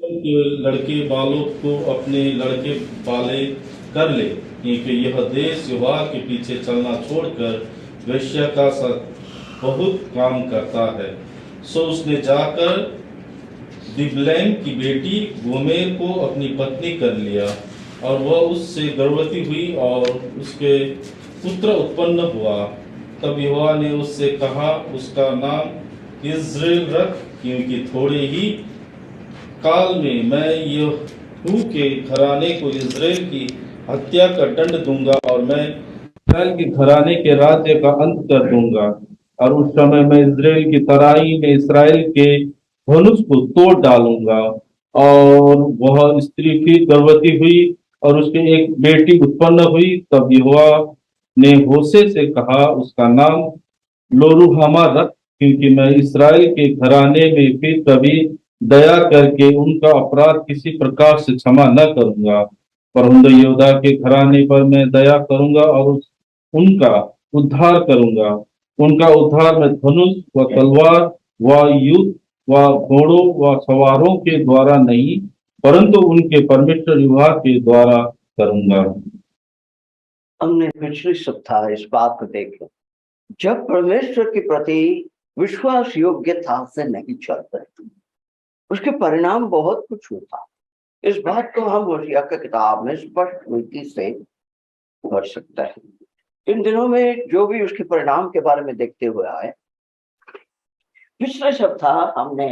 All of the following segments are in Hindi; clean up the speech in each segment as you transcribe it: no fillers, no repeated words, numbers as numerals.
के लड़के बालों को अपने लड़के बाले कर ले, क्योंकि यह देश यहोवा के पीछे चलना छोड़कर वेश्या का बहुत काम करता है। सो उसने जाकर दिबलैम की बेटी गोमेर को अपनी पत्नी कर लिया, और वह उससे गर्भवती हुई और उसके पुत्र उत्पन्न हुआ। तब यहोवा ने उससे कहा, उसका नाम इज़राइल रख, क्योंकि थोड़े ही काल में मैं यहू के घराने को इज़राइल की हत्या का दंड दूंगा, और मैं इज़राइल के घराने के राज्य का अंत कर दूंगा। और उस समय मैं इज़राइल की तराई में इस्राएल के धनुष को तोड़ डालूंगा। और वह स्त्री फिर गर्भवती हुई और उसके एक बेटी उत्पन्न हुई। तब यहोवा ने होशे से कहा, उसका नाम लोरुहामा रख, क्योंकि मैं इस्राएल के घराने में फिर कभी दया करके उनका अपराध किसी प्रकार से क्षमा न करूंगा, परंतु यहूदा के घराने पर मैं दया करूंगा और उनका उद्धार करूंगा। उनका उद्धार मैं धनुष व तलवार व युद्ध व घोड़ों व सवारों के द्वारा नहीं, परंतु उनके परमेश्वर यहोवा के द्वारा करूंगा। हमने पिछले सप्ताह इस बात को देखा, जब परमेश्वर के प्रति विश्वास योग्यता से नहीं चलते उसके परिणाम बहुत कुछ होता। इस बात को हम होशिया की किताब में स्पष्ट रीति से पढ़ सकते हैं। इन दिनों में जो भी उसके परिणाम के बारे में देखते हुए आए, पिछले सप्ताह हमने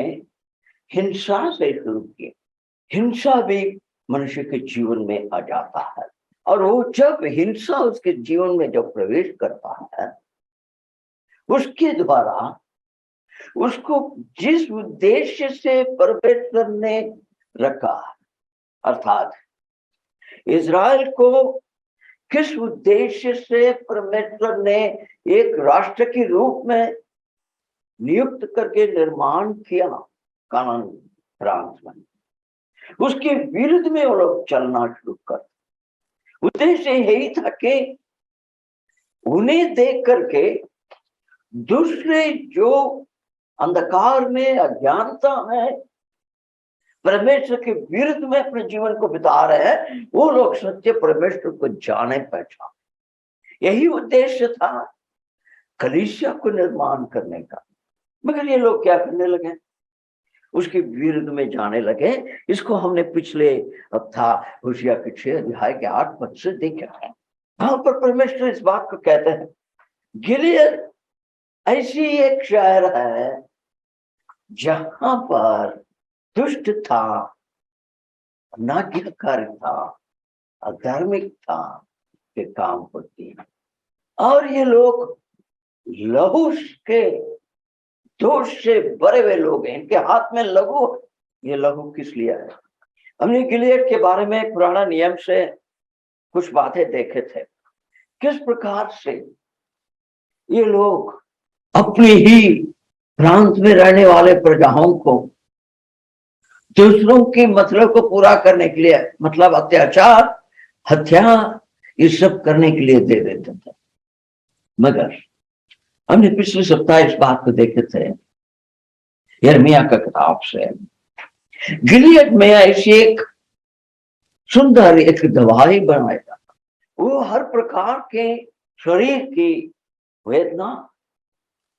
हिंसा से शुरू किया। हिंसा भी मनुष्य के जीवन में आ जाता है, और वो जब हिंसा उसके जीवन में जब प्रवेश करता है, उसके द्वारा उसको जिस उद्देश्य से परमेश्वर ने रखा, अर्थात इज़राइल को किस उद्देश्य से परमेश्वर ने एक राष्ट्र के रूप में नियुक्त करके निर्माण किया कानान प्रांत में, उसके विरुद्ध में वो लोग चलना शुरू कर। उद्देश्य यही था कि उन्हें देख करके दूसरे जो अंधकार में, अज्ञानता में, परमेश्वर के विरुद्ध में अपने जीवन को बिता रहे हैं, वो लोग सच्चे परमेश्वर को जाने पहचाने। यही उद्देश्य था कलीसिया को निर्माण करने का। मगर ये लोग क्या करने लगे, उसके विरुद्ध में जाने लगे। इसको हमने पिछले हफ्ता होशिया के 6 अध्याय के 8 पद से देखा है। वहां पर परमेश्वर इस बात को कहते हैं, गिलियद ऐसी एक शहर है जहां पर दुष्ट था, अनाज्ञाकारी था, अधार्मिक था के काम होती है, और ये लोग लहू के दोष से भरे हुए लोग हैं। इनके हाथ में लहू। ये लहू किस लिए है? हमने गिलियद के बारे में पुराना नियम से कुछ बातें देखे थे, किस प्रकार से ये लोग अपनी ही प्रांत में रहने वाले प्रजाओं को दूसरों के मतलब को पूरा करने के लिए, मतलब अत्याचार, हत्या, ये सब करने के लिए दे देते थे। मगर हमने पिछले सप्ताह इस बात को देखे थे यिर्मयाह का किताब से, गिलियद में ऐसी एक सुंदर एक दवाई बनाएगा। वो हर प्रकार के शरीर की वेदना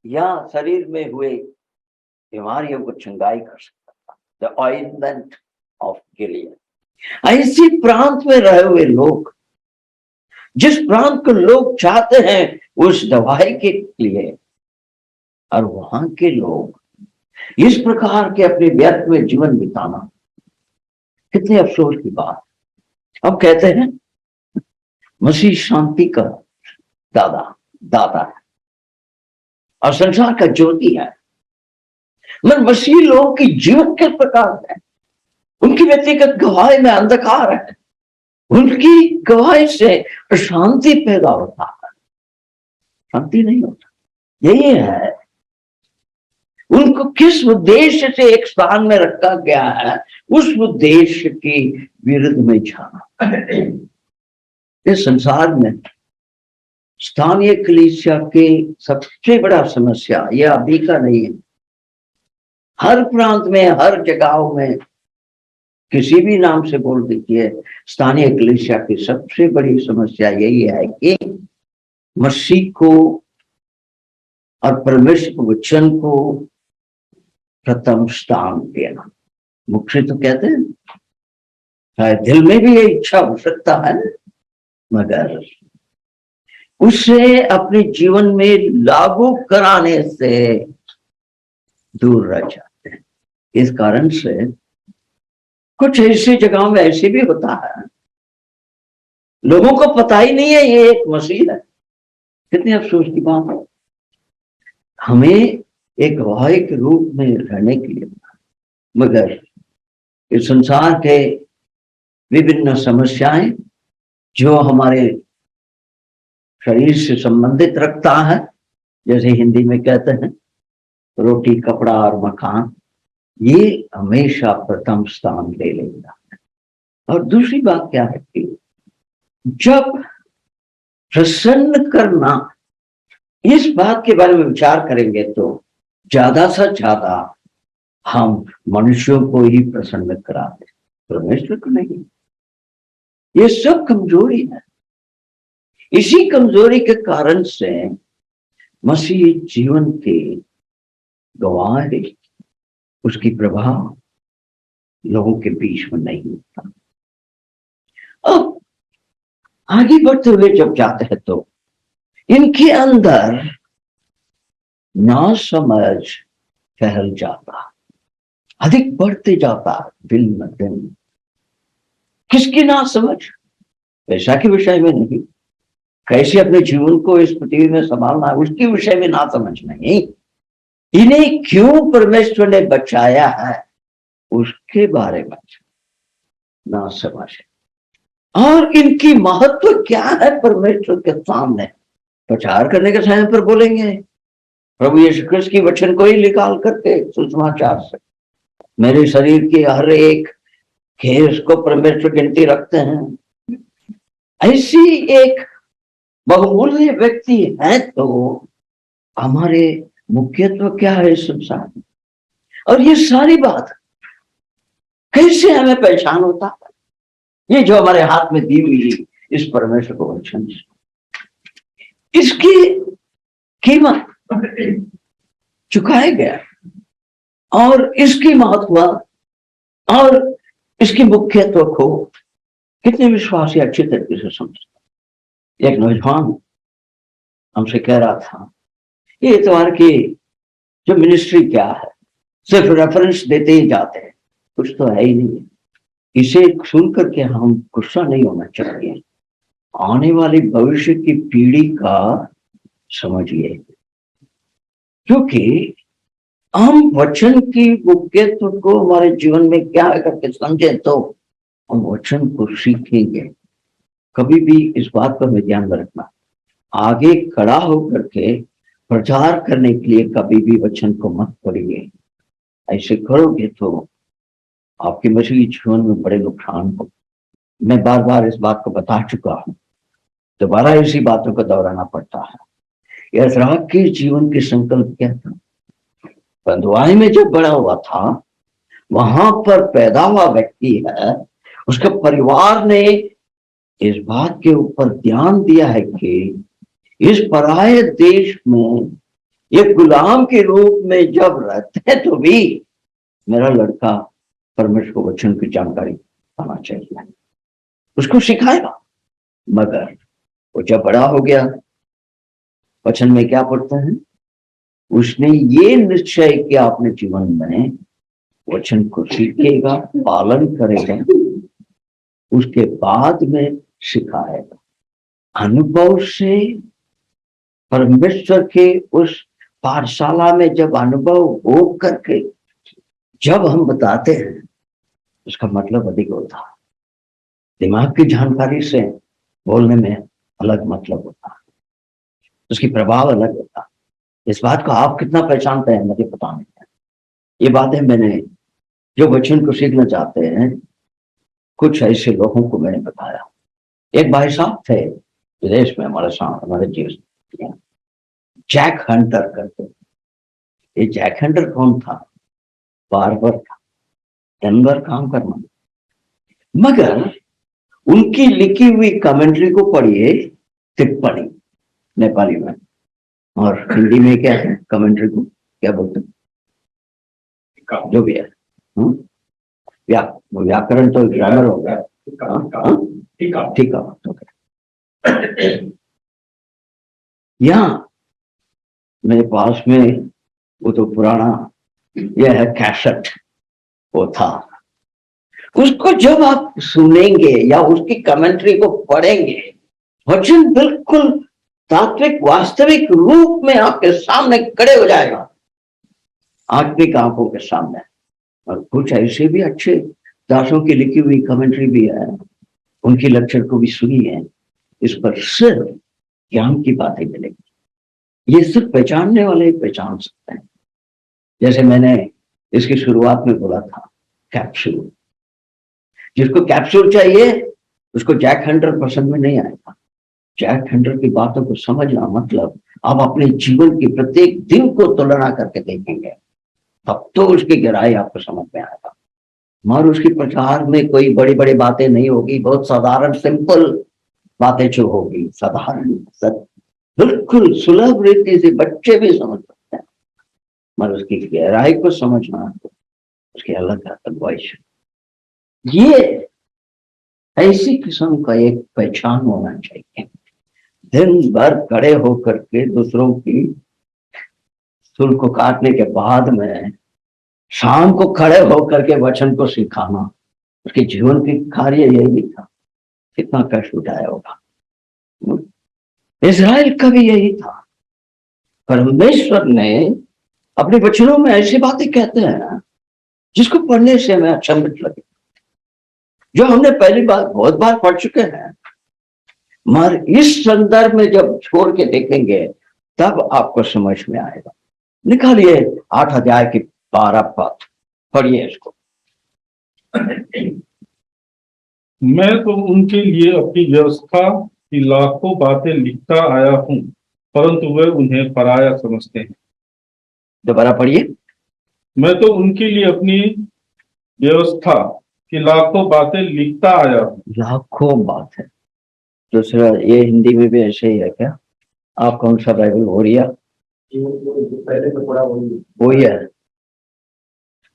या शरीर में हुए बीमारियों को चंगाई कर सकता था। The ointment of Gilead. ऐसी प्रांत में रहे हुए लोग, जिस प्रांत को लोग चाहते हैं उस दवाई के लिए, और वहां के लोग इस प्रकार के अपने व्यर्थ में जीवन बिताना, कितने अफसोस की बात। अब कहते हैं मसीह शांति का दाता है और संसार का ज्योति है। मगर मसीह लोगों की जीवन किस प्रकार है? उनकी व्यक्तिगत गवाही में अंधकार है, उनकी गवाही से अशांति पैदा होता है, शांति नहीं होता। यही है, उनको किस उद्देश्य से एक स्थान में रखा गया है, उस उद्देश्य के विरुद्ध में जाना। इस संसार में स्थानीय कलीसिया की सबसे बड़ा समस्या यह अभी का नहीं है, हर प्रांत में, हर जगहों में किसी भी नाम से बोल दीजिए, स्थानीय कलीसिया की सबसे बड़ी समस्या यही है कि मसीह को और परमेश्वर वचन को प्रथम स्थान देना। मुख्य तो कहते हैं, शायद दिल में भी ये इच्छा हो सकता है, मगर उसे अपने जीवन में लागू कराने से दूर रह जाते हैं। इस कारण से कुछ ऐसी जगहों में ऐसे भी होता है, लोगों को पता ही नहीं है ये एक मसीह है। कितनी अफसोस की बात है। हमें एक गवाही के रूप में रहने के लिए, मगर इस संसार के विभिन्न समस्याएं जो हमारे शरीर से संबंधित रखता है, जैसे हिंदी में कहते हैं रोटी कपड़ा और मकान, ये हमेशा प्रथम स्थान ले लेगा। और दूसरी बात क्या है कि जब प्रसन्न करना, इस बात के बारे में विचार करेंगे तो ज्यादा से ज्यादा हम मनुष्यों को ही प्रसन्न कराते, परमेश्वर को नहीं। ये सब कमजोरी है। इसी कमजोरी के कारण से मसीह जीवन के गवाह है, उसकी प्रभाव लोगों के बीच में नहीं होता। अब आगे बढ़ते हुए जब जाते हैं तो इनके अंदर ना समझ फैल जाता, अधिक बढ़ते जाता दिन में दिन। किसकी ना समझ? पैसा के विषय में नहीं, कैसे अपने जीवन को इस पृथ्वी में संभालना है उसके विषय में ना समझ नहीं, इन्हें क्यों परमेश्वर ने बचाया है उसके बारे में ना समझ। और इनकी महत्व क्या है परमेश्वर के सामने प्रचार करने के समय पर बोलेंगे प्रभु यीशु क्रिस्त की वचन को ही निकाल करके सुसमाचार से मेरे शरीर की हर एक खेस को परमेश्वर गिनती रखते हैं। ऐसी एक बहुमूल्य व्यक्ति है तो हमारे मुख्यत्व क्या है इस संसार में, और ये सारी बात कैसे हमें पहचान होता है? ये जो हमारे हाथ में दी हुई इस परमेश्वर को वचन, इसकी कीमत चुकाया गया और इसकी महत्व और इसकी मुख्यत्व को कितने विश्वासी अच्छी तरीके से समझते। एक नौजवान हमसे कह रहा था ये इतवार की जो मिनिस्ट्री क्या है, सिर्फ रेफरेंस देते ही जाते हैं, कुछ तो है ही नहीं। इसे सुनकर के हम गुस्सा नहीं होना चाहिए, आने वाली भविष्य की पीढ़ी का समझिए, क्योंकि हम वचन की मुख्यत्व को हमारे जीवन में क्या है करके समझे तो हम वचन को सीखेंगे। कभी भी इस बात पर हमें ध्यान रखना, आगे खड़ा होकर के प्रचार करने के लिए कभी भी वचन को मत पढ़िए। ऐसे करोगे तो आपके मसीही जीवन में बड़े नुकसान हो। मैं बार बार इस बात को बता चुका हूं, दोबारा इसी बातों को दोहराना पड़ता है। यह के जीवन के संकल्प क्या था? बंधुआई में जब बड़ा हुआ था वहां पर पैदा हुआ व्यक्ति है, उसके परिवार ने इस बात के ऊपर ध्यान दिया है कि इस पराये देश में ये गुलाम के रूप में जब रहते हैं तो भी मेरा लड़का परमेश्वर वचन की जानकारी पाना चाहिए, उसको सिखाएगा। मगर वो जब बड़ा हो गया, वचन में क्या पढ़ते हैं, उसने ये निश्चय किया अपने जीवन में वचन को सीखेगा, पालन करेगा, उसके बाद में सिखाएगा। अनुभव से परमेश्वर के उस पाठशाला में जब अनुभव हो करके जब हम बताते हैं उसका मतलब अधिक होता है। दिमाग की जानकारी से बोलने में अलग मतलब होता है, उसकी प्रभाव अलग होता है। इस बात को आप कितना पहचानते हैं मुझे पता नहीं है। ये बातें मैंने जो वचन को सीखना चाहते हैं कुछ ऐसे लोगों को मैंने बताया। एक भाई साहब थे विदेश में हमारे साथ, हमारे जीवन जैक हंटर करते। ये जैक हंटर कौन था? बार्बर था, दिन भर काम करना, मगर उनकी लिखी हुई कमेंट्री को पढ़िए, टिप्पणी नेपाली में, और हिंदी में क्या है कमेंट्री को क्या बोलते हैं, जो भी है। व्याकरण तो ग्रामर हो गया, ठीक है। यहाँ मेरे पास में वो तो पुराना यह है कैसेट, वो था, उसको जब आप सुनेंगे या उसकी कमेंट्री को पढ़ेंगे, वचन बिल्कुल तात्विक वास्तविक रूप में आपके सामने खड़े हो जाएगा, आत्मिक आंखों के सामने। और कुछ ऐसे भी अच्छे दासों की लिखी हुई कमेंट्री भी है, उनकी लेक्चर को भी सुनी है, इस पर सिर्फ ज्ञान की बातें मिलेगी। ये सिर्फ पहचानने वाले ही पहचान सकते हैं। जैसे मैंने इसकी शुरुआत में बोला था, कैप्सूल, जिसको कैप्सूल चाहिए उसको जैक हंटर पसंद में नहीं आएगा। जैक हंटर की बातों को समझना मतलब आप अपने जीवन की प्रत्येक दिन को तुलना करके देखेंगे, तब तो उसकी गहराई आपको समझ में आएगा। मगर उसकी प्रचार में कोई बड़ी बड़ी बातें नहीं होगी, बहुत साधारण सिंपल बातें जो होगी, साधारण बिल्कुल सुलभ रीति से बच्चे भी समझ सकते हैं, मगर उसकी गहराई को समझना उसकी अलग अगुवाई। ये ऐसी किस्म का एक पहचान होना चाहिए। दिन भर खड़े होकर के दूसरों की सुर को काटने के बाद में शाम को खड़े होकर के वचन को सिखाना, उसके जीवन की कार्य यही था। कितना कष्ट उठाया होगा। इज़राइल का भी यही था। परमेश्वर ने अपने वचनों में ऐसी बातें कहते हैं जिसको पढ़ने से हमें अचंभित लगे, जो हमने पहली बार बहुत बार पढ़ चुके हैं, मगर इस संदर्भ में जब छोड़ के देखेंगे तब आपको समझ में आएगा। निकालिए 8 अध्याय की 12 पद, पढ़िए इसको। मैं तो उनके लिए अपनी व्यवस्था की लाखों बातें लिखता आया हूँ, परंतु वे उन्हें पराया समझते हैं। दोबारा पढ़िए। मैं तो उनके लिए अपनी व्यवस्था की लाखों बातें लिखता आया हूँ। लाखों बात है। दूसरा, ये हिंदी में भी ऐसे ही है क्या? आप कौन सा बाइबल हो रही है? पहले तो पढ़ा वही है,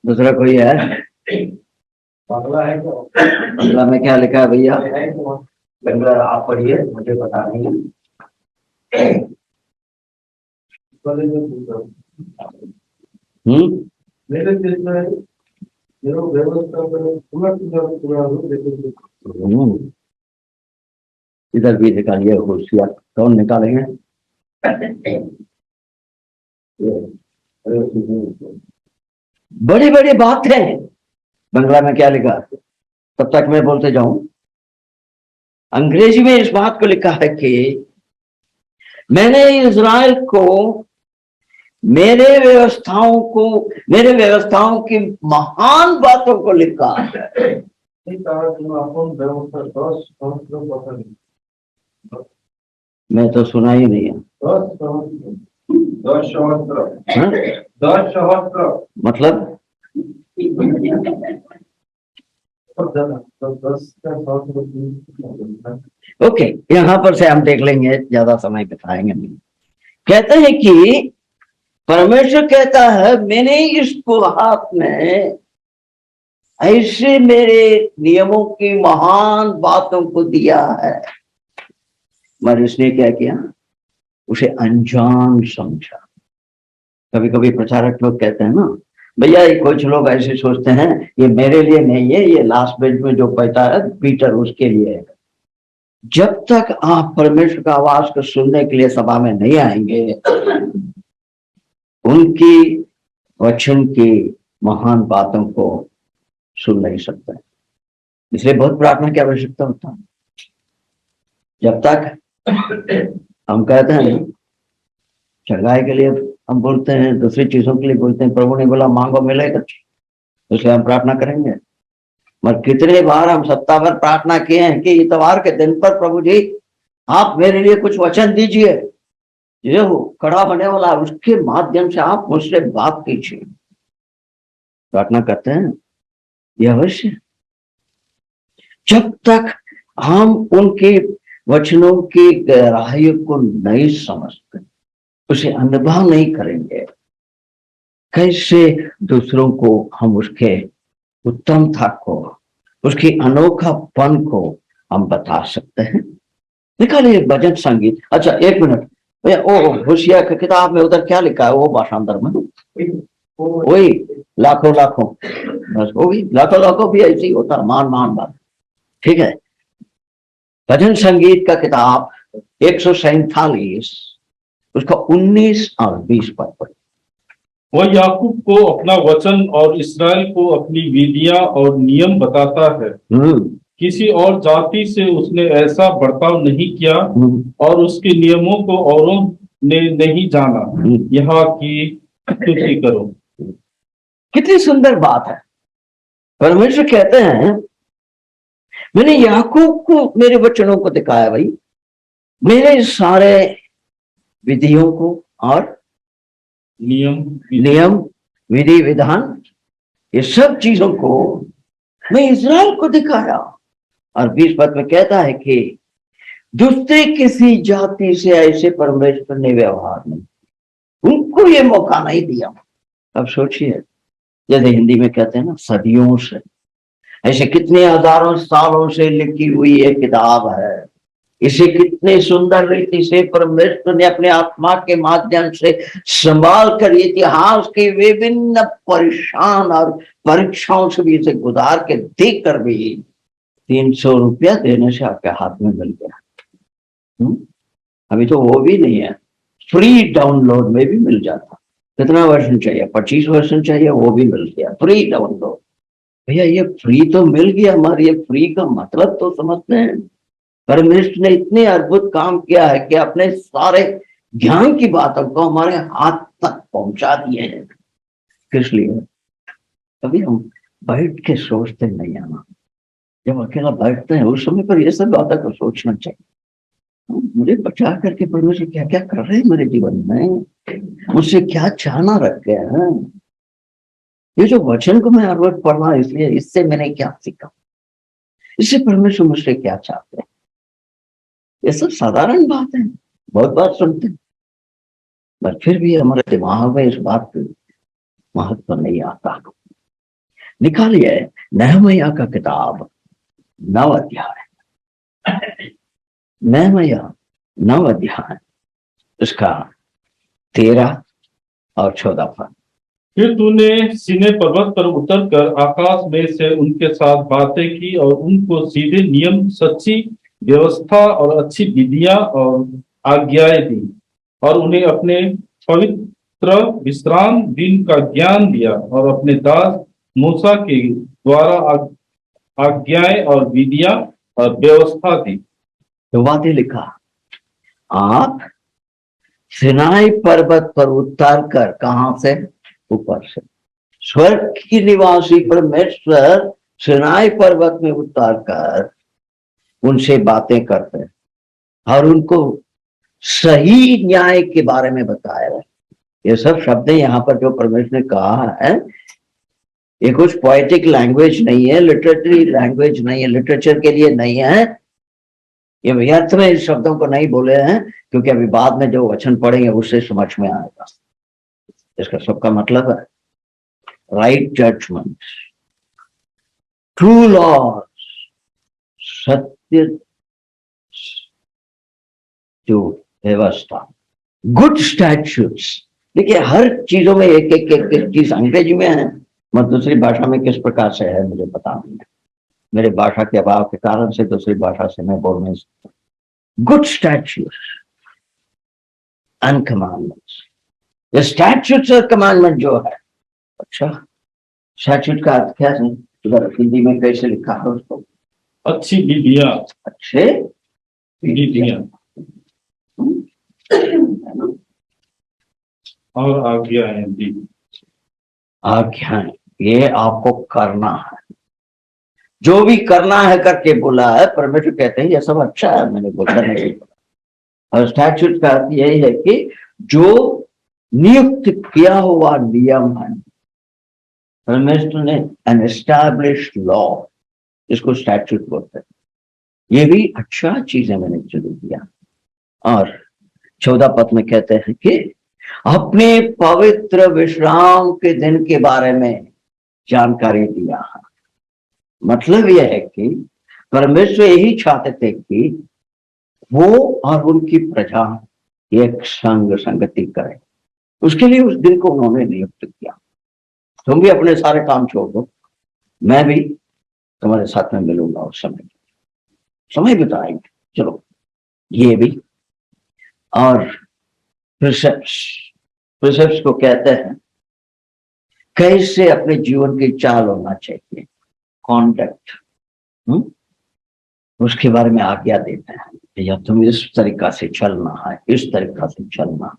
दूसरा कोई है? बांग्ला है क्या? बांग्ला में क्या लिखा है भैया? बांग्ला आप पढ़िए, मुझे पता नहीं। मेरे देश में जो व्यवस्था इधर भी निकालिए, होशियार कौन निकालेंगे? बड़ी बड़ी बात है। बांग्ला में क्या लिखा? तब तक मैं बोलते जाऊं। अंग्रेजी में इस बात को लिखा है कि मैंने इज़राइल को मेरे व्यवस्थाओं की महान बातों को लिखा है। मैं तो सुना ही नहीं है। 10 सहस्त्र मतलब ओके, यहां पर से हम देख लेंगे, ज्यादा समय बिताएंगे नहीं। कहते हैं कि परमेश्वर कहता है मैंने इसको हाथ में ऐसे मेरे नियमों की महान बातों को दिया है, मगर उसने क्या किया? उसे अनजान समझा। कभी कभी प्रचारक लोग कहते हैं ना भैया, कुछ लोग ऐसे सोचते हैं ये मेरे लिए नहीं है, ये लास्ट बेंच में जो बैठा है पीटर उसके लिए है। जब तक आप परमेश्वर का आवाज को सुनने के लिए सभा में नहीं आएंगे, उनकी वचन की महान बातों को सुन नहीं सकते। इसलिए बहुत प्रार्थना की आवश्यकता होता है। जब तक हम कहते हैं चंगाई के लिए हम बोलते हैं, दूसरी चीजों के लिए बोलते हैं, प्रभु ने बोला मांगो मिलेगा, इसलिए हम प्रार्थना करेंगे। मगर कितने बार हम सप्ताह भर प्रार्थना किए हैं कि इतवार के दिन पर प्रभु जी आप मेरे लिए कुछ वचन दीजिए, जो कड़ा होने वाला उसके माध्यम से आप मुझसे बात कीजिए। प्रार्थना करते हैं, यह अवश्य। जब तक हम उनके वचनों की गहराई को नहीं समझते, उसे अनुभव नहीं करेंगे, कैसे दूसरों को हम उसके उत्तमता को, उसकी अनोखापन को हम बता सकते हैं। निकालिए भजन संगीत। अच्छा एक मिनट भैया, ओ होशियार की किताब में उधर क्या लिखा है वो भाषांतर में? वही लाखों लाखों, बस वो भी लाखों लाखों भी ऐसी होता, मान बात। ठीक है, भजन संगीत का किताब 147 उसका 19 और 20 पद पढ़े। वह याकूब को अपना वचन और इसराइल को अपनी विधियां और नियम बताता है। किसी और जाति से उसने ऐसा बर्ताव नहीं किया और उसके नियमों को औरों ने नहीं जाना। यहाँ की स्तुति करो। कितनी सुंदर बात है। परमेश्वर कहते हैं मैंने याकूब को मेरे वचनों को दिखाया, भाई मेरे सारे विधियों को और नियम विधि विधान, ये सब चीजों को मैं इस्राएल को दिखाया। और 20 पद में कहता है कि दूसरे किसी जाति से ऐसे परमेश्वर ने व्यवहार नहीं, उनको ये मौका नहीं दिया। अब सोचिए, जैसे हिंदी में कहते हैं ना सदियों से, ऐसे कितने हजारों सालों से लिखी हुई ये किताब है। इसे कितने सुंदर रीति से परमेश्वर ने अपने आत्मा के माध्यम से संभाल कर इतिहास के विभिन्न परेशान और परीक्षाओं से भी इसे गुजार के देख कर भी 300 रुपया देने से आपके हाथ में मिल गया। अभी तो वो भी नहीं है, फ्री डाउनलोड में भी मिल जाता। कितना वर्षन चाहिए? 25 वर्षन चाहिए, वो भी मिल गया फ्री डाउनलोड। भैया ये फ्री तो मिल गया, हमारे ये फ्री का मतलब तो समझते हैं। परमेश्वर ने इतने अद्भुत काम किया है कि अपने सारे ज्ञान की बातों को हमारे हाथ तक पहुंचा दिए हैं। किस लिए? कभी हम बैठ के सोचते नहीं आना, जब अकेला बैठते हैं उस समय पर ये सब बातों को सोचना चाहिए। मुझे बचा करके परमेश्वर क्या क्या कर रहे हैं मेरे जीवन में, मुझसे क्या चाहना रख गए हैं। ये जो वचन को मैं हर वक्त पढ़ रहा, इसलिए इससे मैंने क्या सीखा, इससे परमेश्वर मुझसे क्या चाहते हैं। ये सब साधारण बात है, बहुत बात सुनते हैं, पर फिर भी हमारे दिमाग में इस बात का महत्व नहीं आता। निकालिए नहमयाह का किताब 9 अध्याय, नहमयाह 9 अध्याय उसका 13 और 14 पद। फिर तूने सीने पर्वत पर उतरकर आकाश में से उनके साथ बातें की और उनको सीधे नियम, सच्ची व्यवस्था और अच्छी विधियां और आज्ञाएं दी और उन्हें अपने पवित्र विश्राम दिन का ज्ञान दिया और अपने दास मूसा के द्वारा आज्ञाएं और विधियां और व्यवस्था दी। तो बातें लिखा, आप सिनाई पर्वत पर उतर कर, कहां से? ऊपर से। स्वर्ग की निवासी परमेश्वर सिनाई पर्वत में उतर कर उनसे बातें करते हैं और उनको सही न्याय के बारे में बताया है। ये सब शब्द यहाँ पर जो परमेश्वर ने कहा है, ये कुछ पोएटिक लैंग्वेज नहीं है, लिटरेटरी लैंग्वेज नहीं है, लिटरेचर के लिए नहीं है। ये व्यर्थ में इस शब्दों को नहीं बोले हैं, क्योंकि अभी बाद में जो वचन पढ़ेंगे उससे समझ में आएगा। इसका सबका मतलब है राइट जजमेंट, ट्रू लॉ, सत्य जो व्यवस्था, गुड स्टैट्यूट्स। देखिए हर चीजों में एक एक एक, एक चीज अंग्रेजी में है, मत दूसरी भाषा में किस प्रकार से है मुझे पता नहीं है, मेरे भाषा के अभाव के कारण से दूसरी भाषा से मैं बोल नहीं सकता। गुड स्टैट्यूट्स एंड कमांडमेंट्स, ये स्टैट्यूट्स और कमांडमेंट जो है, अच्छा स्टैट्यूट का अर्थ क्या है? हिंदी में कैसे लिखा है उसको? अच्छी विधियां, अच्छे विधियां और आज्ञाएं दी। आज्ञाएं, ये आपको करना है, जो भी करना है करके बोला है। परमेश्वर कहते हैं ये सब अच्छा है, मैंने बोला नहीं बोला। और स्टैट्यूट का अर्थ यही है कि जो नियुक्त किया हुआ नियम है, परमेश्वर ने एन एस्टैब्लिश्ड लॉ, इसको स्टैट्यूट बोलते हैं। ये भी अच्छा चीज है मैंने शुरू किया। और 14 पद में कहते हैं कि अपने पवित्र विश्राम के दिन के बारे में जानकारी दिया। मतलब यह है कि परमेश्वर यही चाहते थे कि वो और उनकी प्रजा एक संग संगति करें। उसके लिए उस दिन को उन्होंने नियुक्त किया। तुम भी अपने सारे काम छोड़ दो, मैं भी तुम्हारे साथ में मिलूंगा उस समय बिताएंगे। चलो ये भी। और प्रिसेप्ट्स को कहते हैं कैसे अपने जीवन की चाल होना चाहिए, कॉन्डक्ट, उसके बारे में आज्ञा देते हैं। या तुम इस तरीका से चलना है, इस तरीका से चलना।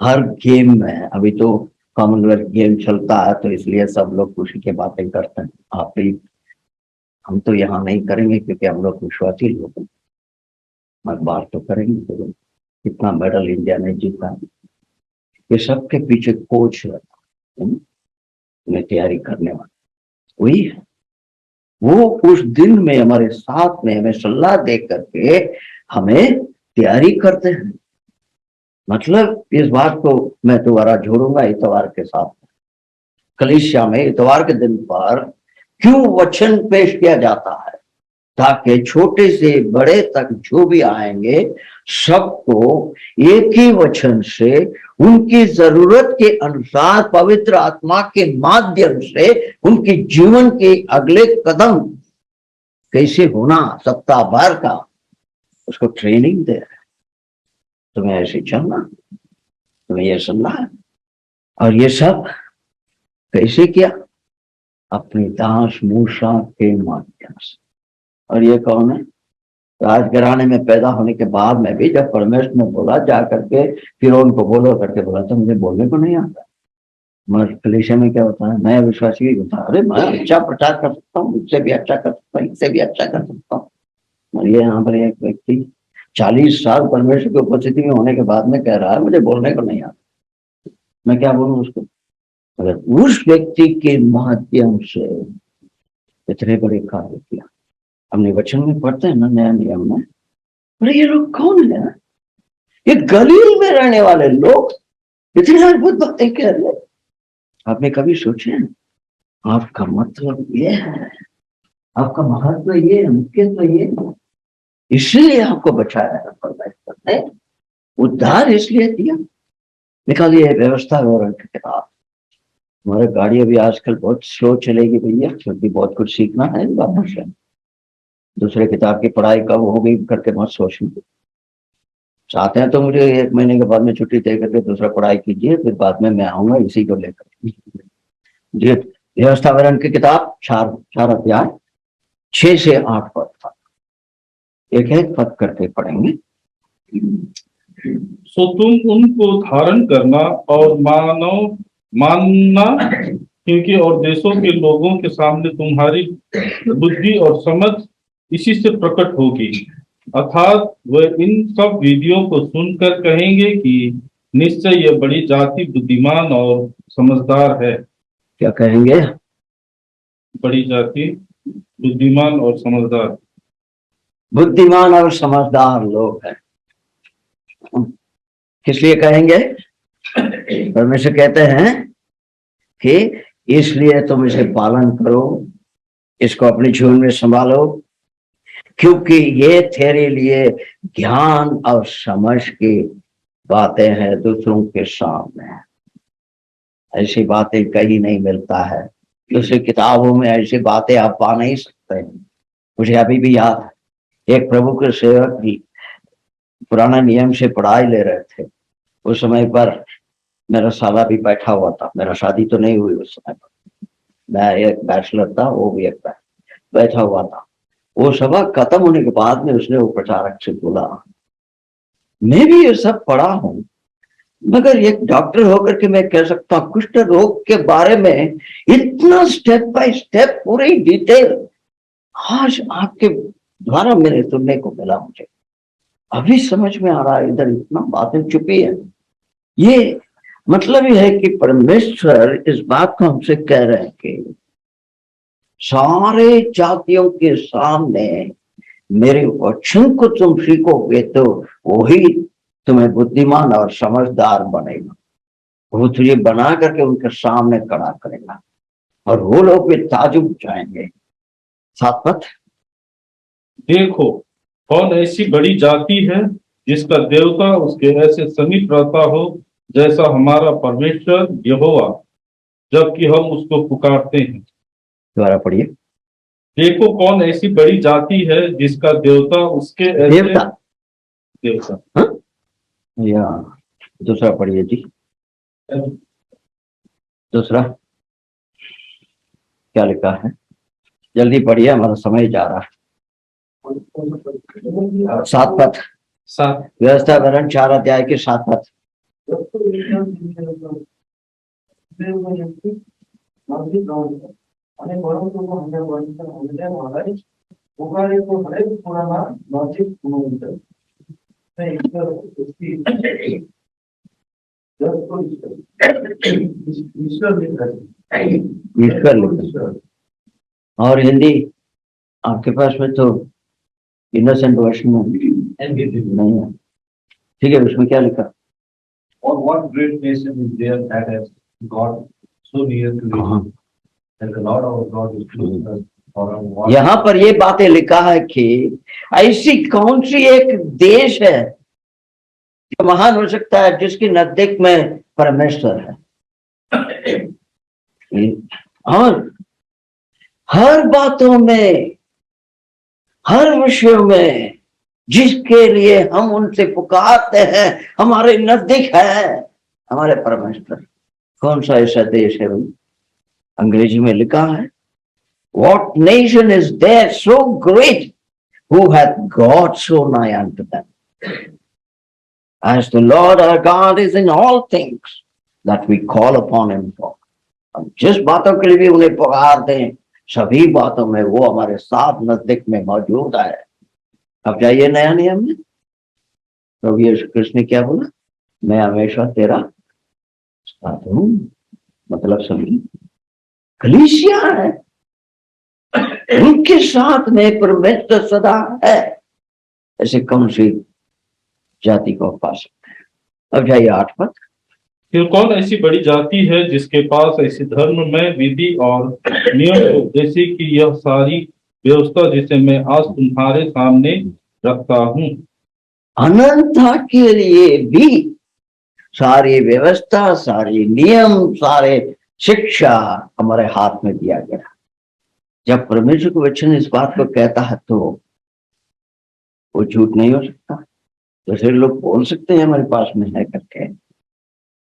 हर गेम में, अभी तो कॉमनवेल्थ गेम चलता है तो इसलिए सब लोग खुशी की बातें करते हैं। आप भी, हम तो यहाँ नहीं करेंगे क्योंकि हम लोग विश्वासी लोग हैं, मगर बात तो करेंगे तो कितना मेडल इंडिया ने जीता। ये सबके पीछे कोच रहता है, तैयारी करने वाला वही है। वो उस दिन में हमारे साथ में हमें सलाह दे करके हमें तैयारी करते हैं। मतलब इस बात को मैं दोबारा जोड़ूंगा इतवार के साथ। कलीसिया में इतवार के दिन पर क्यों वचन पेश किया जाता है, ताकि छोटे से बड़े तक जो भी आएंगे सबको एक ही वचन से उनकी जरूरत के अनुसार पवित्र आत्मा के माध्यम से उनके जीवन के अगले कदम कैसे होना सप्ताह भर का, उसको ट्रेनिंग दे रहे। तुम्हें ऐसे चलना, तुम्हें यह सलाह है। और ये सब कैसे किया? अपनी दास मूसा के माध्यम से। और ये कौन है? राजघराने में पैदा होने के बाद में भी जब परमेश्वर ने बोला जा करके फिर उनको बोलो करके बोला तो मुझे बोलने को नहीं आता। मगर कलीसिया में क्या होता है, मैं विश्वासी भी होता है, अरे मैं अच्छा प्रचार कर सकता हूँ, इससे भी अच्छा कर सकता हूँ, इससे भी अच्छा कर सकता हूँ। और ये यहाँ पर एक व्यक्ति 40 साल परमेश्वर की उपस्थिति में होने के बाद में कह रहा है मुझे बोलने को नहीं आता। मैं क्या बोलूँ उसको? अगर उस व्यक्ति के माध्यम से इतने बड़े कार्य किया। हमने वचन में पढ़ते हैं ना, नया नियम में, अरे ये लोग कौन है? ये गलील में रहने वाले लोग इतनी अद्भुत बातें कह रहे। आपने कभी सोचे आपका मतलब ये है, आपका महत्व ये है, मुख्यत्व ये है, इसलिए आपको बचाया है परमेश्वर ने, उद्धार इसलिए दिया। निकालिए व्यवस्था विवरण की किताब। हमारे गाड़ी अभी आजकल बहुत स्लो चलेगी भैया, क्योंकि बहुत कुछ सीखना है इस बात से। दूसरे किताब की पढ़ाई कब होगी करके मत सोचना। चाहते हैं तो मुझे 1 महीने के बाद में छुट्टी दे करके दूसरा पढ़ाई कीजिए, फिर बाद में मैं आऊंगा इसी को लेकर। जी, व्यवस्था विवरण की किताब 4 अध्याय 6 से 8 पद तक, एक एक पद करके पढ़ेंगे। सो तुम उनको धारण करना और मानना, क्योंकि और देशों के लोगों के सामने तुम्हारी बुद्धि और समझ इसी से प्रकट होगी। अर्थात वह इन सब विधियों को सुनकर कहेंगे कि निश्चय यह बड़ी जाति बुद्धिमान और समझदार है। क्या कहेंगे? बड़ी जाति बुद्धिमान और समझदार। बुद्धिमान और समझदार लोग हैं। किस लिए कहेंगे? परमेश्वर कहते हैं कि इसलिए तुम इसे पालन करो, इसको अपने जीवन में संभालो, क्योंकि ये तेरे लिए ज्ञान और समझ की बातें हैं दूसरों के सामने। ऐसी बातें कहीं नहीं मिलता है, दूसरी किताबों में ऐसी बातें आप पा नहीं सकते। मुझे अभी भी याद है, एक प्रभु के सेवक भी पुराना नियम से पढ़ाई ले रहे थे। उस समय पर मेरा साला भी बैठा हुआ था। मेरा शादी तो नहीं हुई उस समय पर, मैं एक बैचलर था, वो भी एक बैठा हुआ था। वो सभा खत्म होने के बाद में उसने वो प्रचारक से बोला, मैं भी ये सब पढ़ा हूं, मगर एक डॉक्टर होकर के मैं कह सकता हूँ कुष्ठ रोग के बारे में इतना स्टेप बाय स्टेप पूरी डिटेल आज आपके द्वारा मेरे सुनने को मिला। मुझे अभी समझ में आ रहा है, इधर इतना बातें छुपी है। ये मतलब ये है कि परमेश्वर इस बात को हमसे कह रहे हैं कि सारे जातियों के सामने मेरे वचन को तुम सीखोगे तो वही तुम्हें बुद्धिमान और समझदार बनेगा। वो तुझे बना करके उनके सामने खड़ा करेगा और वो लोग भी ताजुब जाएंगे। सात पद। देखो कौन ऐसी बड़ी जाति है जिसका देवता उसके ऐसे समीप रहता हो जैसा हमारा परमेश्वर यहोवा, जबकि हम उसको पुकारते हैं। दोबारा पढ़िए। देखो कौन ऐसी बड़ी जाति है जिसका देवता उसके ऐसे देवता देवता। हाँ? या दूसरा पढ़िए जी। दूसरा क्या लिखा है? जल्दी पढ़िए, हमारा समय जा रहा है। सात पद। सात। व्यवस्था वर्ण 4 अध्याय के 7 पद। અને પરંતુ હમને વંચન હમને મળે ઉગાડે તો હરેક પુરાના નજીક ગુણવંત ને ઈશ્વર ઉસકી જસ को ईश्वर लिख रहे ईश्वर लिखा और हिंदी आपके पास में तो इनोसेंट वर्शन में नहीं है। ठीक है, उसमें क्या लिखा? और what great nation is there that has got so near to it and the Lord our God is close to us for our walk. यहाँ पर ये बातें लिखा है कि ऐसी कौन सी एक देश है जो महान हो सकता है जिसके नजदीक में परमेश्वर है। और हर बातों में, हर विषयों में जिसके लिए हम उनसे पुकारते हैं, हमारे नजदीक है हमारे परमेश्वर। कौन सा ऐसा देश है भाई? अंग्रेजी में लिखा है, What nation is there so great who hath God so nigh unto them? As the Lord our God is in all things that we call upon him for. हम जिस बातों के लिए भी उन्हें पुकार दें, सभी बातों में वो हमारे साथ नजदीक में मौजूद है। अब जाइए नया नियम में, प्रभु यीशु कृष्ण ने क्या बोला? मैं हमेशा तेरा साथ हूं। मतलब समझिए, कलीसिया है, उनके साथ में परमेश्वर सदा है। ऐसे कौन सी जाति को पा सकते हैं? अब जाइए 8 पद। फिर कौन ऐसी बड़ी जाति है जिसके पास ऐसी धर्म में विधि और नियम हो जैसे कि यह सारी व्यवस्था जिसे मैं आज तुम्हारे सामने रखता हूँ। अनंतता के लिए भी सारी व्यवस्था, सारी नियम, सारे शिक्षा हमारे हाथ में दिया गया। जब परमेश्वर को वचन इस बात को कहता है तो वो झूठ नहीं हो सकता। दूसरे लोग बोल सकते हैं हमारे पास में है करके,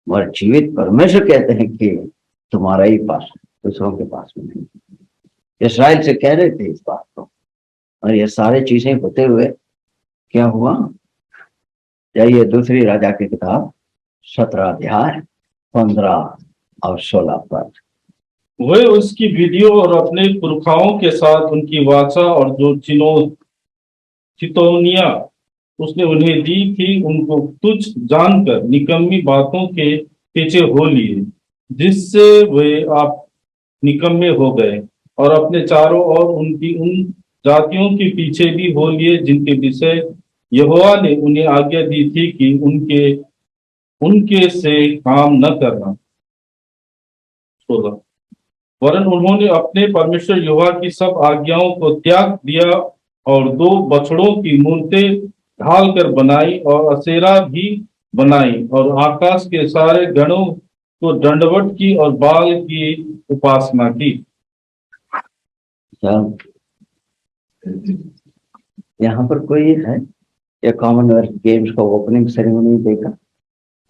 मगर जीवित परमेश्वर कहते हैं कि तुम्हारा ही पास है, दूसरों के पास में नहीं। इस्राएल से कह रहे थे इस बात को, और ये सारी चीजें होते हुए क्या हुआ? जाइए दूसरी राजा की किताब 17 अध्याय 15 और 16 पद। वे उसकी विधियों और अपने पुरखाओं के साथ उनकी वाचा और जो चितौनियां उसने उन्हें दी थी उनको तुच्छ जानकर निकम्मी बातों के पीछे हो लिए, जिससे वे आप निकम्मे हो गए और अपने चारों ओर उनकी उन जातियों के पीछे भी हो लिए जिनके विषय यहोवा ने उन्हें आज्ञा दी थी कि उनके से काम न करना। 16 वरन उन्होंने अपने परमेश्वर यहोवा की सब आज्ञाओं को त्याग दिया और 2 बछड़ों की मूर्तें ढाल कर बनाई और असेरा भी बनाई और आकाश के सारे गणों को दंडवत की और बाल की उपासना की। यहाँ पर कोई है या कॉमनवेल्थ गेम्स का ओपनिंग सेरेमनी देखा?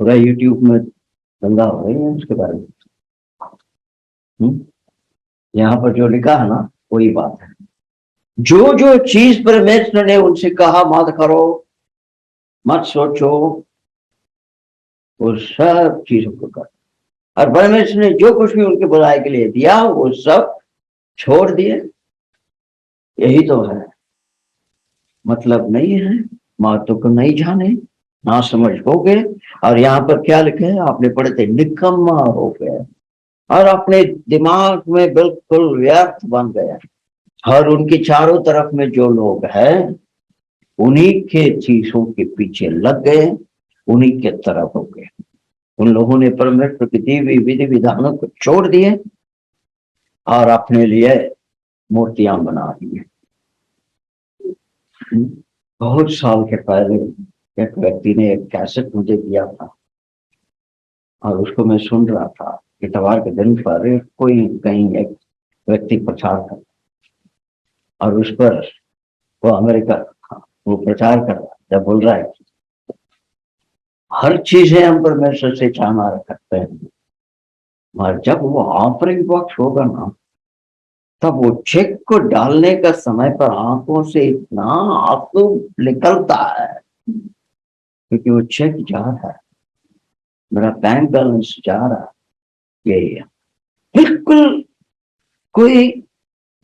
पूरा यूट्यूब में धंधा हो रही है उसके बारे में। यहाँ पर जो लिखा है ना वही बात है। जो जो चीज परमेश्वर ने उनसे कहा मत करो, मत सोचो, वो सब चीजों को कर, और परमेश्वर ने जो कुछ भी उनके बुराई के लिए दिया वो सब छोड़ दिए। यही तो है। मतलब नहीं है, बातों को नहीं जाने, ना समझ हो गए। और यहाँ पर क्या लिखे है? आपने पढ़े थे, निकम्मा हो गए। और अपने दिमाग में बिल्कुल व्यर्थ बन गया। और उनके चारों तरफ में जो लोग हैं उन्हीं के चीजों के पीछे लग गए, उन्हीं के तरफ हो गए। उन लोगों ने परमेश्वर की दी हुई विधि विधानों को छोड़ दिए और अपने लिए मूर्तियां बना दी। बहुत साल के पहले एक व्यक्ति ने एक कैसेट मुझे दिया था और उसको मैं सुन रहा था। इतवार के दिन पर कोई कहीं एक व्यक्ति प्रचार कर और उस पर वो अमेरिका वो प्रचार कर रहा जब बोल रहा है हर चीजें हम परमेश्वर से चाहना रखते हैं, और जब वो ऑफरिंग बॉक्स होगा ना तब वो चेक को डालने का समय पर आंखों से इतना आंसू निकलता है क्योंकि वो चेक जा रहा है, मेरा बैंक बैलेंस जा रहा है। यही है बिल्कुल। कोई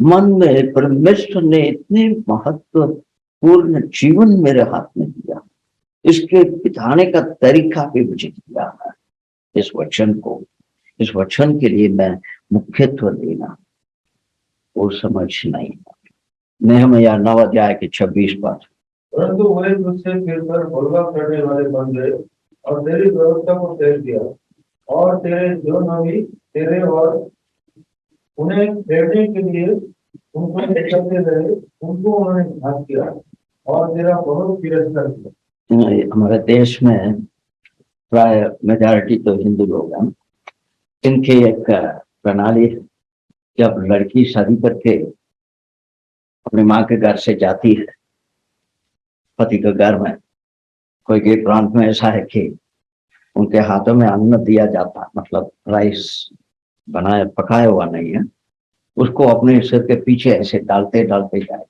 मन में परमेश्वर ने इतने महत्वपूर्ण जीवन मेरे हाथ में दिया, इसके बिताने का तरीका भी मुझे दिया है। इस वचन के लिए मैं मुख्यत्व देना वो समझ नहीं। नेहमिया 9 अध्याय के 26 पद। परंतु वे तुझसे फिरकर बलवा करने वाले बन गए और तेरी व्यवस्था को त्याग दिया, और तेरे जो नबी तेरे और उन्हें फेरने के लिए उनको करते रहे उनको उन्होंने घात किया और तेरा बहुत तिरस्कार किया। हमारे देश में प्राय मेजॉरिटी तो हिंदू लोग हैं। इनकी एक प्रणाली है, जब लड़की शादी करके अपनी माँ के घर से जाती है पति के घर में, कोई के प्रांत में ऐसा है कि उनके हाथों में अन्न दिया जाता, मतलब राइस बनाया पकाया हुआ नहीं है, उसको अपने सिर के पीछे ऐसे डालते डालते जाए।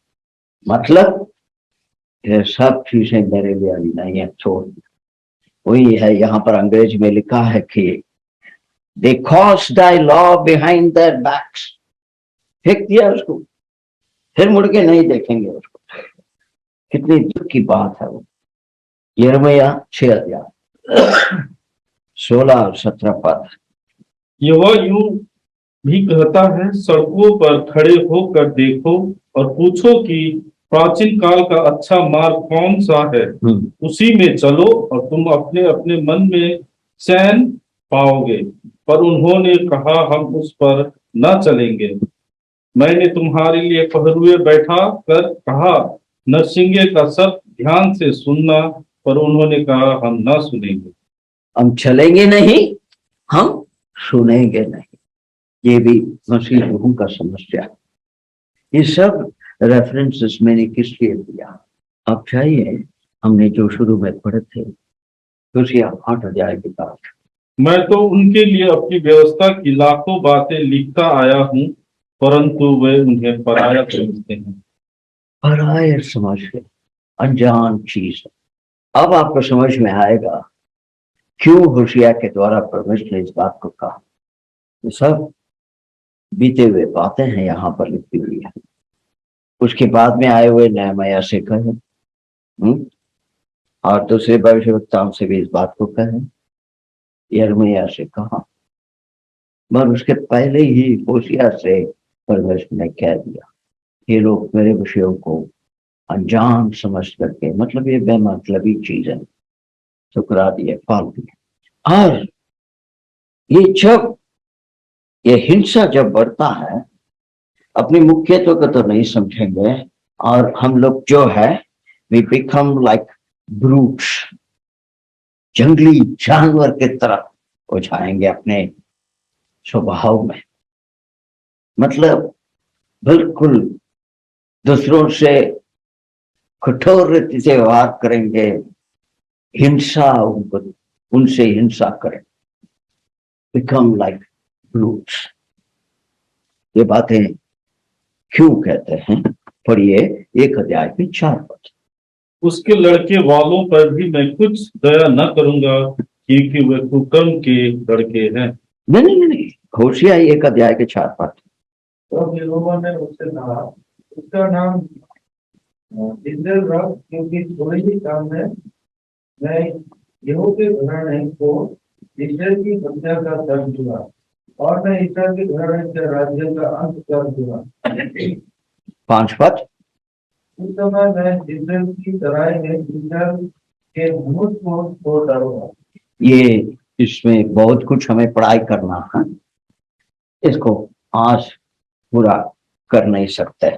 मतलब ये सब चीजें मेरे लिए अभी नहीं है, छोड़। वही है यहाँ पर अंग्रेज में लिखा है कि they cause thy law behind their backs। फेंक दिया उसको, फिर मुड़ के नहीं देखेंगे उसको। कितनी दुख की बात है वो। यिर्मयाह 6 अध्याय 16 और 17 पद। यह यूं भी कहता है, सड़कों पर खड़े होकर देखो और पूछो कि प्राचीन काल का अच्छा मार्ग कौन सा है, उसी में चलो और तुम अपने अपने मन में चैन पाओगे। पर उन्होंने कहा हम उस पर न चलेंगे। मैंने तुम्हारे लिए पहरुए बैठा कर कहा, नरसिंगे का सब ध्यान से सुनना, पर उन्होंने कहा हम न सुनेंगे। हम चलेंगे नहीं, हम सुनेंगे नहीं। ये भी मसीह लोगों का समस्या है। ये सब रेफरेंसेस मैंने किस लिए दिया, अब चाहिए हमने जो शुरू में पढ़े थे Hosea 8 अध्याय की बात। मैं तो उनके लिए अपनी व्यवस्था की लाखों बातें लिखता आया हूँ, परंतु वे उन्हें पराया समझते हैं। पराया समझ के अनजान चीज। अब आपको समझ में आएगा क्यों होशिया के द्वारा परमेश्वर ने इस बात को कहा। ये सब बीते हुए बातें हैं यहाँ पर लिखी हुई है। उसके बाद में आए हुए नेहमिया से कहे और दूसरे भविष्यवक्ताओं से भी इस बात को कहे, यिर्मयाह से कहा, मगर उसके पहले ही होशिया से परमेश्वर ने कह दिया ये लोग मेरे विषयों को अनजान समझ करके, मतलब ये बेमतलबी चीज है, ठुकरा दिए, फाल दिए। और ये जब ये हिंसा जब बढ़ता है, अपनी मुख्यत्व को तो नहीं समझेंगे और हम लोग जो है वी बिकम लाइक ब्रूट्स, जंगली जानवर की तरफ हो जाएंगे अपने स्वभाव में। मतलब बिल्कुल दूसरों से कठोर रीति से व्यवहार करेंगे, हिंसा उनसे हिंसा करें, बिकम लाइक ब्रूट्स। ये बातें क्यों कहते हैं, पढ़िए 1 अध्याय के 4 पद। उसके लड़के वालों पर भी मैं कुछ दया न करूंगा, क्योंकि वे कुकर्म के लड़के हैं। नहीं, होशिया 1 अध्याय के 4 पद। तो यहोवा ने उससे कहा, उसका नाम इस्राएल रख, क्योंकि थोड़े ही काम में मैं यहोवा के घराने को इस्राएल की हत्या का दर्द दूंगा। और मैं ईश्वर के घराने के राज्य का अंत कर दूंगा। 5 पद। उस समय मैं इस्राएल की तराई में ईश्वर के धनुष को तोड़ डालूंगा। ये इसमें बहुत कुछ हमें पढ़ाई करना है, इसको आज पूरा कर नहीं सकते,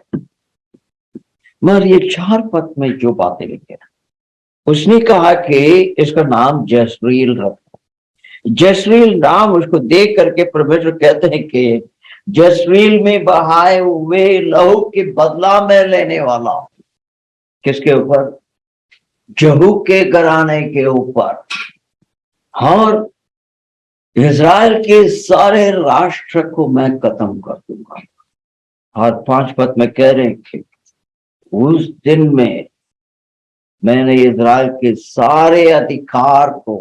मगर ये 4 पद में जो बातें लिखे हैं, उसने कहा कि इसका नाम जसरील रखो। जसरील नाम उसको देख करके परमेश्वर कहते हैं कि जसरील में बहाए हुए लहू के बदला में लेने वाला हूं। किसके ऊपर? जहू के घराने के ऊपर, और इज़राइल के सारे राष्ट्र को मैं खत्म कर दूंगा। और 5 पद में कह रहे हैं कि उस दिन में मैंने इज़राइल के सारे अधिकार को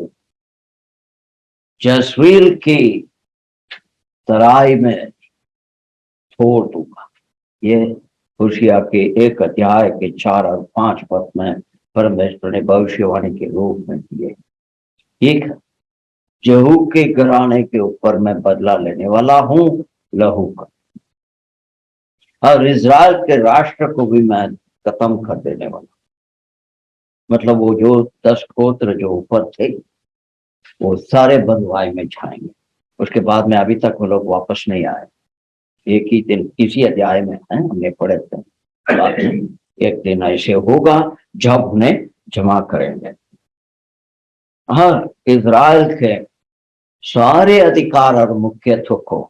जसवील की तराई में छोड़ दूंगा। ये होशिया के 1 अध्याय के 4 और 5 पद में परमेश्वर ने भविष्यवाणी के रूप में दिए। एक जहू के घराने के ऊपर मैं बदला लेने वाला हूं लहू का, और इज़राइल के राष्ट्र को भी मैं खत्म कर देने वाला। मतलब वो जो 10 गोत्र जो ऊपर थे वो सारे बंधुआई में जाएंगे। उसके बाद में अभी तक वो लोग वापस नहीं आए। एक ही दिन इसी अध्याय में है, हमने पढ़े थे, एक दिन ऐसे होगा जब उन्हें जमा करेंगे। हाँ, इज़राइल के सारे अधिकार और मुख्यत्व को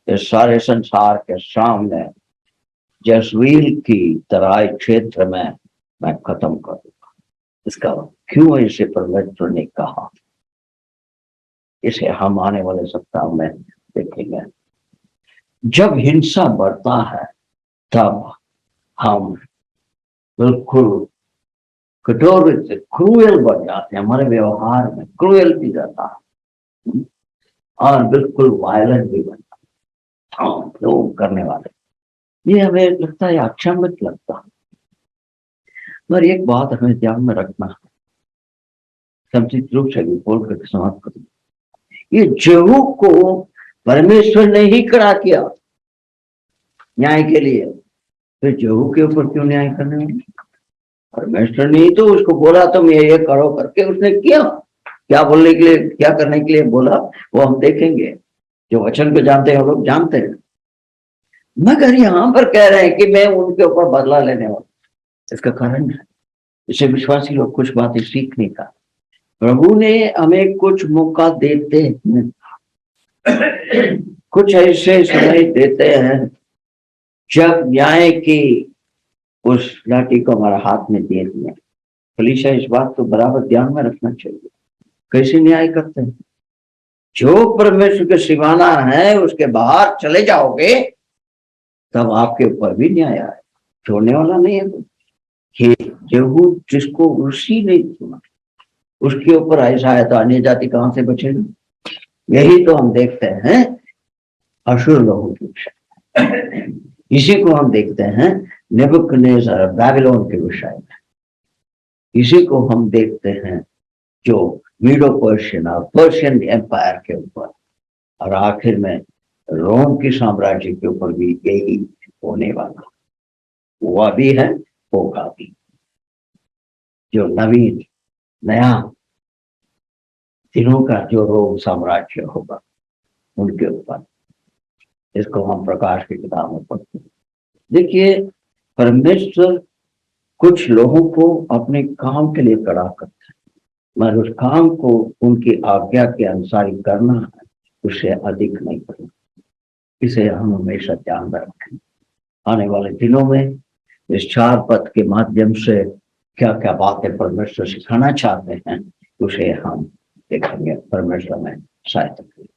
इस सारे संसार के सामने जसवील की तराई क्षेत्र में मैं खत्म कर दूंगा। इसका क्यों इसे परमेश्वर ने कहा, इसे हम आने वाले सप्ताह में देखेंगे। जब हिंसा बढ़ता है तब हम बिल्कुल कठोर से क्रूएल बन जाते हैं, हमारे व्यवहार में क्रूएलिटी रहता है और बिल्कुल वायलेंट भी बन जाता है। लोग करने वाले, ये हमें लगता है अच्छा मत लगता, मगर एक बात हमें ध्यान में रखना है, संक्षिप्त रूप से बोल कर समाप्त करूं। ये जहू को परमेश्वर ने ही खड़ा किया न्याय के लिए, फिर जहू के ऊपर क्यों न्याय करने वाले? परमेश्वर ने ही तो उसको बोला तुम ये करो करके, उसने किया। क्या बोलने के लिए, क्या करने के लिए बोला वो हम देखेंगे। जो वचन को जानते हैं वो लोग जानते हैं, मगर यहां पर कह रहे हैं कि मैं उनके ऊपर बदला लेने वाला। इसका कारण है, इसे विश्वासी लोग कुछ बातें सीखने का, प्रभु ने हमें कुछ मौका देते हैं, कुछ ऐसे समय देते हैं जब न्याय की उस लाठी को हमारे हाथ में दे दिया। कलीसिया इस बात को बराबर ध्यान में रखना चाहिए। कैसे न्याय करते हैं? जो परमेश्वर के सीमाना है उसके बाहर चले जाओगे तब आपके ऊपर भी न्याय आए, छोड़ने वाला नहीं है। कि यहू जिसको उसी ने चुना उसके ऊपर ऐसा है तो अन्य जाति कहां से बचेगी? यही तो हम देखते हैं अशुर लोगों की विषय, इसी को हम देखते हैं नेबुकदनेस्सर बेबीलोन के विषय में, इसी को हम देखते हैं जो मीडो पर्शियन और पर्शियन एम्पायर के ऊपर, और आखिर में रोम की साम्राज्य के ऊपर भी यही होने वाला, हुआ भी है, होगा भी। जो नवीन नया दिनों का जो रोम साम्राज्य होगा उनके ऊपर, इसको हम प्रकाश की किताब में पढ़ते हैं। देखिए, परमेश्वर कुछ लोगों को अपने काम के लिए खड़ा करता है, मगर उस काम को उनकी आज्ञा के अनुसार ही करना है, उससे अधिक नहीं करना। इसे हम हमेशा ध्यान में रखें। आने वाले दिनों में इस 4 पद के माध्यम से क्या क्या बातें परमेश्वर सिखाना चाहते हैं उसे हम देखेंगे। परमेश्वर में सहायता करें।